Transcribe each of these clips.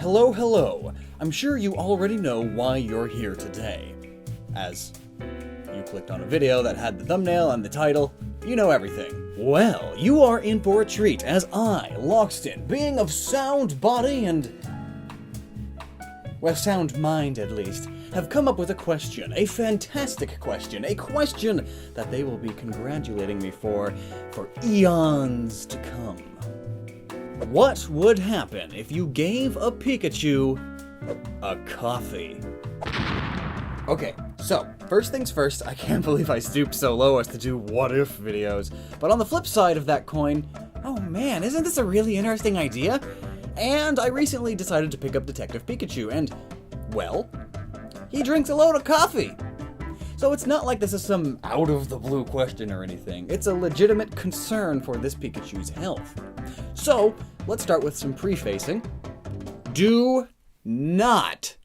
Hello, hello. I'm sure you already know why you're here today. As you clicked on a video that had the thumbnail and the title, you know everything. Well, you are in for a treat as I, Lockstin, being of sound body and... well, sound mind at least, have come up with a question, a fantastic question, a question that they will be congratulating me for eons to come. What would happen if you gave a Pikachu a coffee? Okay, so, first things first, I can't believe I stooped so low as to do what-if videos, but on the flip side of that coin, oh man, isn't this a really interesting idea? And I recently decided to pick up Detective Pikachu, and, well, he drinks a load of coffee! So it's not like this is some out-of-the-blue question or anything. It's a legitimate concern for this Pikachu's health. So, let's start with some prefacing. Do not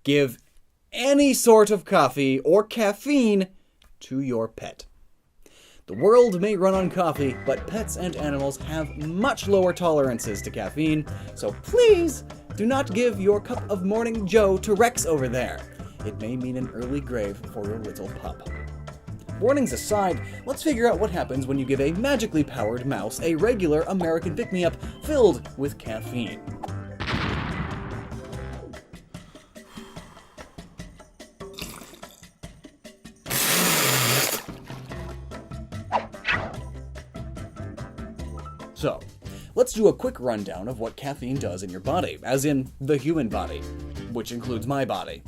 give any sort of coffee or caffeine to your pet. The world may run on coffee, but pets and animals have much lower tolerances to caffeine, so please do not give your cup of morning joe to Rex over there. It may mean an early grave for your little pup. Warnings aside, let's figure out what happens when you give a magically powered mouse a regular American pick-me-up filled with caffeine. So, let's do a quick rundown of what caffeine does in your body, as in the human body, which includes my body.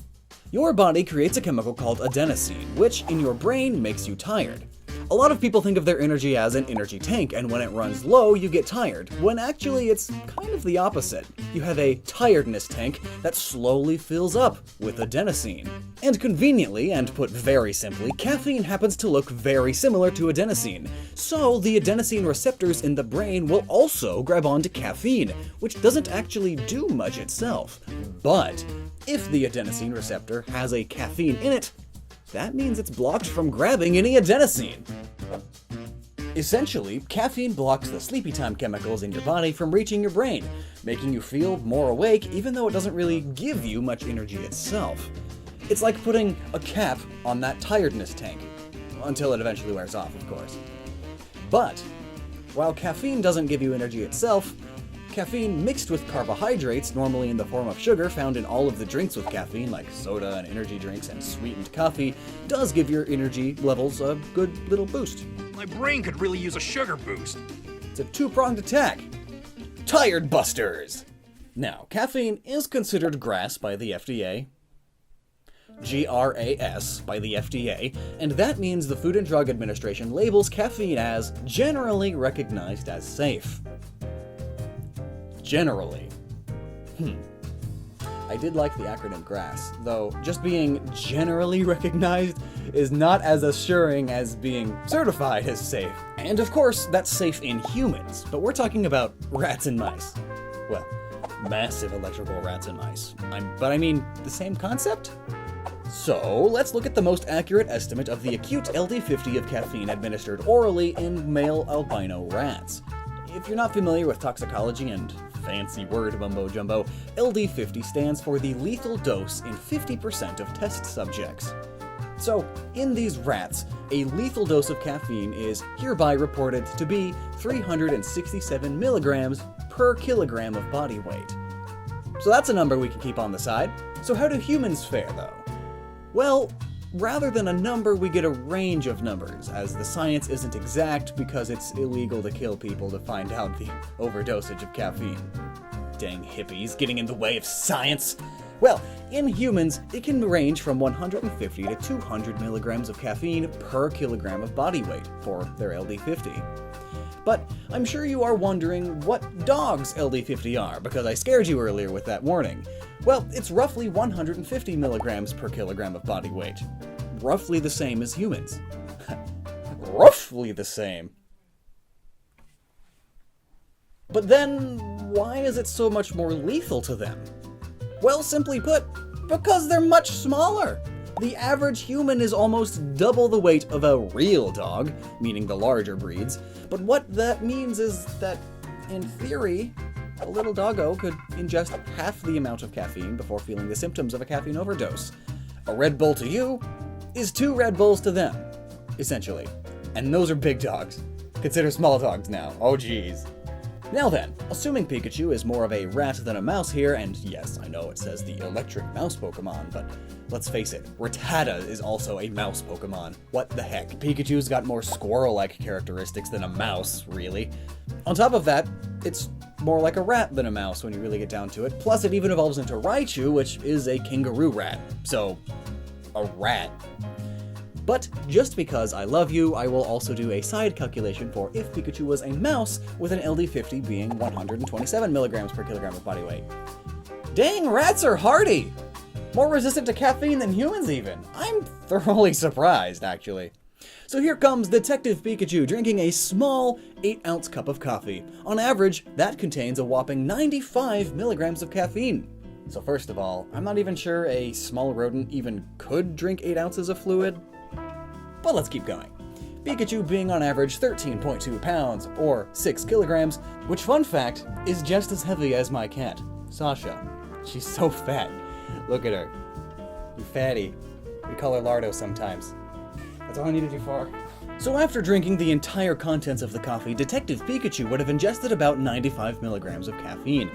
Your body creates a chemical called adenosine, which in your brain makes you tired. A lot of people think of their energy as an energy tank, and when it runs low, you get tired, when actually it's kind of the opposite. You have a tiredness tank that slowly fills up with adenosine. And conveniently, and put very simply, caffeine happens to look very similar to adenosine. So the adenosine receptors in the brain will also grab onto caffeine, which doesn't actually do much itself. But if the adenosine receptor has a caffeine in it, that means it's blocked from grabbing any adenosine. Essentially, caffeine blocks the sleepy time chemicals in your body from reaching your brain, making you feel more awake even though it doesn't really give you much energy itself. It's like putting a cap on that tiredness tank, until it eventually wears off, of course. But, while caffeine doesn't give you energy itself, caffeine mixed with carbohydrates, normally in the form of sugar found in all of the drinks with caffeine, like soda and energy drinks and sweetened coffee, does give your energy levels a good little boost. My brain could really use a sugar boost. It's a two-pronged attack. Tired Busters! Now, caffeine is considered GRAS by the FDA, GRAS by the FDA, and that means the Food and Drug Administration labels caffeine as generally recognized as safe. Generally. I did like the acronym GRAS, though just being generally recognized is not as assuring as being certified as safe. And of course, that's safe in humans, but we're talking about rats and mice. Well, massive electrical rats and mice. But I mean, the same concept? So, let's look at the most accurate estimate of the acute LD50 of caffeine administered orally in male albino rats. If you're not familiar with toxicology and fancy word mumbo-jumbo, LD50 stands for the lethal dose in 50% of test subjects. So, in these rats, a lethal dose of caffeine is hereby reported to be 367 milligrams per kilogram of body weight. So that's a number we can keep on the side. So how do humans fare, though? Well, rather than a number, we get a range of numbers, as the science isn't exact because it's illegal to kill people to find out the overdosage of caffeine. Dang hippies, getting in the way of science! Well, in humans, it can range from 150 to 200 milligrams of caffeine per kilogram of body weight for their LD50. But I'm sure you are wondering what dogs' LD50 are, because I scared you earlier with that warning. Well, it's roughly 150 milligrams per kilogram of body weight. Roughly the same as humans. Roughly the same. But then, why is it so much more lethal to them? Well, simply put, because they're much smaller. The average human is almost double the weight of a real dog, meaning the larger breeds. But what that means is that, in theory, a little doggo could ingest half the amount of caffeine before feeling the symptoms of a caffeine overdose. A Red Bull to you is 2 Red Bulls to them, essentially. And those are big dogs. Consider small dogs now. Oh geez. Now then, assuming Pikachu is more of a rat than a mouse here, and yes, I know it says the electric mouse Pokemon, but let's face it, Rattata is also a mouse Pokemon. What the heck? Pikachu's got more squirrel-like characteristics than a mouse, really. On top of that, it's more like a rat than a mouse when you really get down to it. Plus, it even evolves into Raichu, which is a kangaroo rat. So, a rat. But just because I love you, I will also do a side calculation for if Pikachu was a mouse, with an LD50 being 127 milligrams per kilogram of body weight. Dang, rats are hardy! More resistant to caffeine than humans even. I'm thoroughly surprised, actually. So here comes Detective Pikachu drinking a small 8-ounce cup of coffee. On average, that contains a whopping 95 milligrams of caffeine. So first of all, I'm not even sure a small rodent even could drink 8 ounces of fluid. But let's keep going. Pikachu being on average 13.2 pounds, or 6 kilograms, which, fun fact, is just as heavy as my cat, Sasha. She's so fat. Look at her. You fatty. We call her Lardo sometimes. That's all I needed you for. So after drinking the entire contents of the coffee, Detective Pikachu would have ingested about 95 milligrams of caffeine.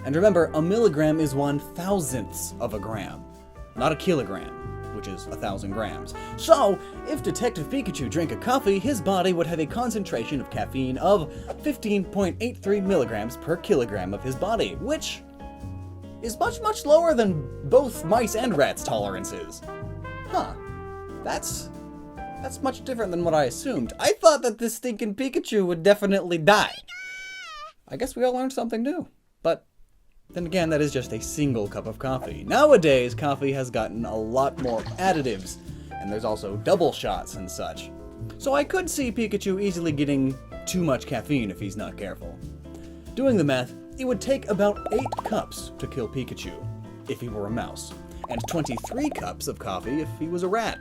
And remember, a milligram is 1/1000th of a gram, not a kilogram, which is 1,000 grams. So, if Detective Pikachu drank a coffee, his body would have a concentration of caffeine of 15.83 milligrams per kilogram of his body, which is much, much lower than both mice and rats' tolerances. Huh. That's much different than what I assumed. I thought that this stinking Pikachu would definitely die. I guess we all learned something new. But then again, that is just a single cup of coffee. Nowadays, coffee has gotten a lot more additives, and there's also double shots and such. So I could see Pikachu easily getting too much caffeine if he's not careful. Doing the math, it would take about 8 cups to kill Pikachu if he were a mouse, and 23 cups of coffee if he was a rat.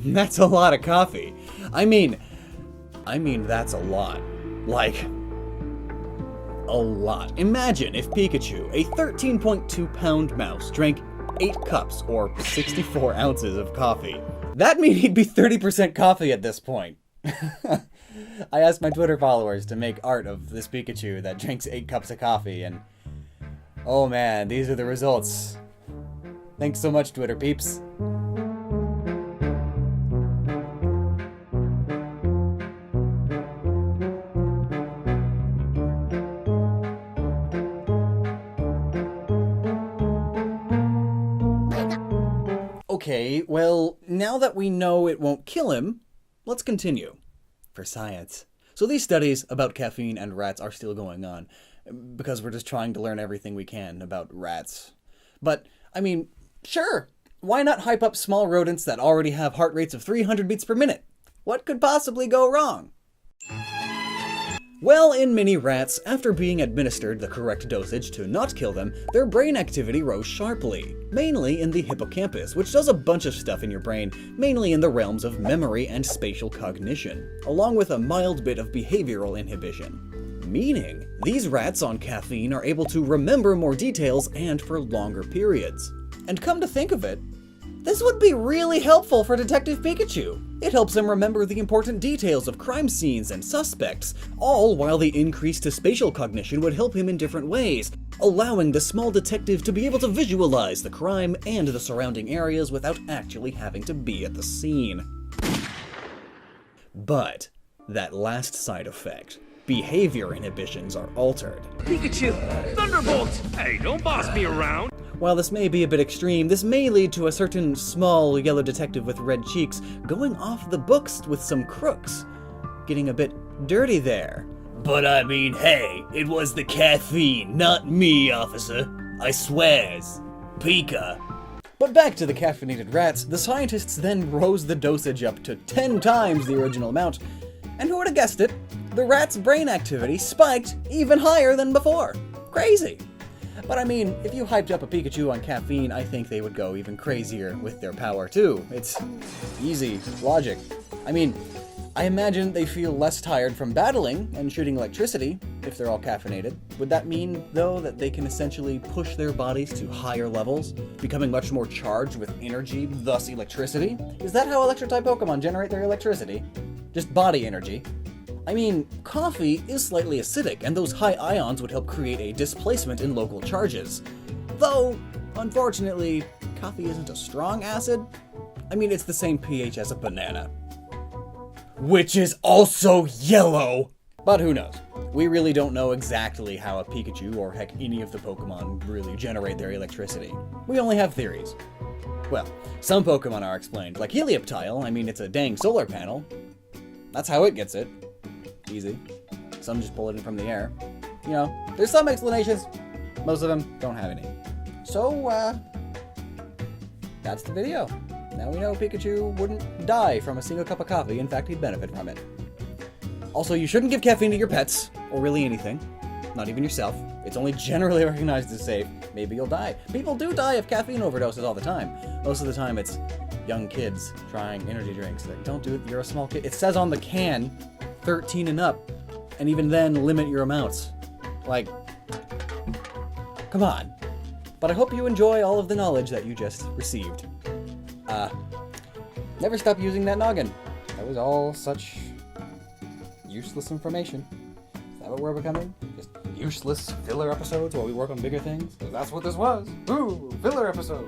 That's a lot of coffee. I mean, that's a lot. Like, a lot. Imagine if Pikachu, a 13.2-pound mouse, drank 8 cups, or 64 ounces of coffee. That'd mean he'd be 30% coffee at this point. I asked my Twitter followers to make art of this Pikachu that drinks 8 cups of coffee, and oh man, these are the results. Thanks so much, Twitter peeps. Okay, well, now that we know it won't kill him, let's continue. For science. So these studies about caffeine and rats are still going on, because we're just trying to learn everything we can about rats. But, I mean, sure, why not hype up small rodents that already have heart rates of 300 beats per minute? What could possibly go wrong? Well, in many rats, after being administered the correct dosage to not kill them, their brain activity rose sharply, mainly in the hippocampus, which does a bunch of stuff in your brain, mainly in the realms of memory and spatial cognition, along with a mild bit of behavioral inhibition. Meaning, these rats on caffeine are able to remember more details and for longer periods. And come to think of it, this would be really helpful for Detective Pikachu. It helps him remember the important details of crime scenes and suspects, all while the increase to spatial cognition would help him in different ways, allowing the small detective to be able to visualize the crime and the surrounding areas without actually having to be at the scene. But that last side effect, behavior inhibitions, are altered. Pikachu! Thunderbolt! Hey, don't boss me around! While this may be a bit extreme, this may lead to a certain small yellow detective with red cheeks going off the books with some crooks. Getting a bit dirty there. But I mean, hey, it was the caffeine, not me, officer. I swears. Pika. But back to the caffeinated rats, the scientists then rose the dosage up to 10 times the original amount. And who would have guessed it? The rat's brain activity spiked even higher than before. Crazy. But I mean, if you hyped up a Pikachu on caffeine, I think they would go even crazier with their power too. It's easy logic. I mean, I imagine they feel less tired from battling and shooting electricity. if they're all caffeinated. Would that mean, though, that they can essentially push their bodies to higher levels, becoming much more charged with energy, thus electricity? Is that how electric-type Pokemon generate their electricity? Just body energy? I mean, coffee is slightly acidic, and those high ions would help create a displacement in local charges. Though, unfortunately, coffee isn't a strong acid. I mean, it's the same pH as a banana. Which is also yellow! But who knows? We really don't know exactly how a Pikachu, or heck any of the Pokemon, really generate their electricity. We only have theories. Well, some Pokemon are explained, like Helioptile. I mean, it's a dang solar panel. That's how it gets it. Easy. Some just pull it in from the air. You know, there's some explanations. Most of them don't have any. So, that's the video. Now we know Pikachu wouldn't die from a single cup of coffee. In fact, he'd benefit from it. Also, you shouldn't give caffeine to your pets, or really anything. Not even yourself. It's only generally recognized as safe. Maybe you'll die. People do die of caffeine overdoses all the time. Most of the time it's young kids trying energy drinks. Like, don't do it, you're a small kid. It says on the can, 13 and up. And even then, limit your amounts. Like, come on. But I hope you enjoy all of the knowledge that you just received. Never stop using that noggin. That was all such useless information. Is that what we're becoming? Just useless filler episodes while we work on bigger things? 'Cause that's what this was. Ooh, filler episode.